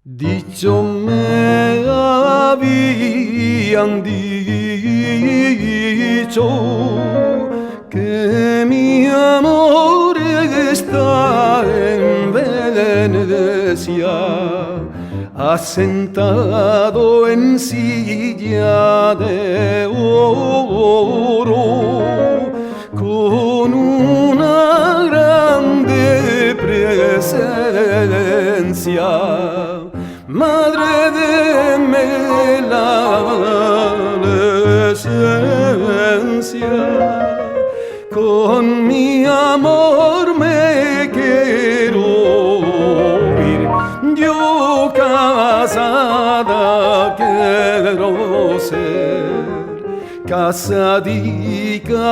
Dicho me habían dicho que mi amor está en Venecia, asentado en silla de oro, con una grande presencia. Madre de la esencia, con mi amor me quiero ir. Yo casada quiero ser, casadica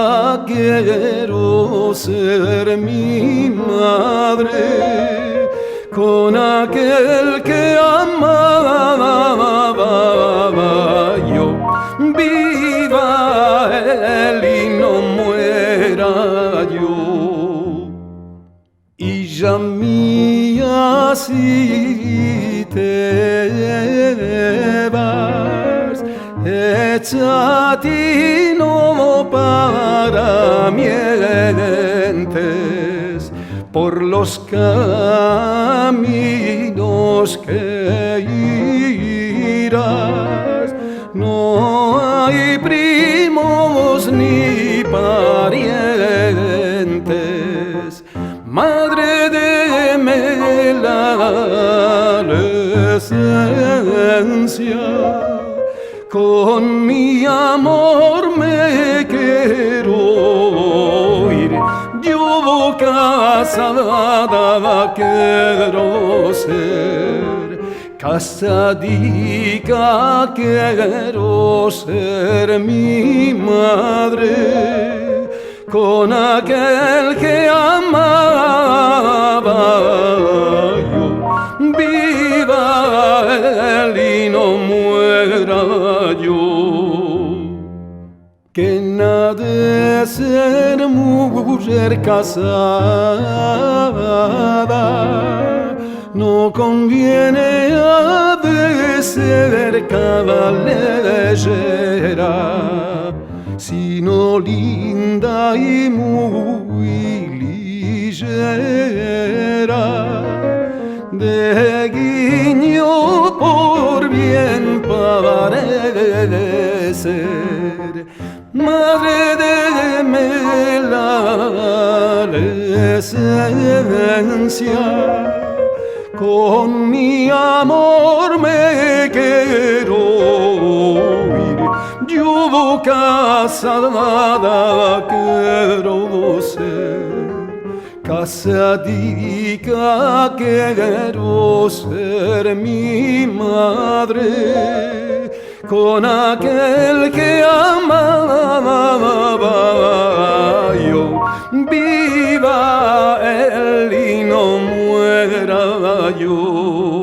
quiero ser mi madre, con aquel que amaba yo. Viva él y no muera yo. Hija mía, si te vas, hecha a ti no para mientes, por los caminos que irás. No hay primos ni parientes, madre de la esencia, con mi amor me quiero ir. Yo casada quiero ser, casadica quiero ser mi madre, con aquel que amaba yo. Viva él y no muera yo. Que nada de ser mujer casada, no conviene a de ser caballera, sino linda y muy ligera, de guiño por bien parecer. Madre de la esencia, con mi amor me quiero ir. Yo casada quiero ser, casadica quiero ser mi madre, con aquel que amaba yo. Viva él y no muera yo.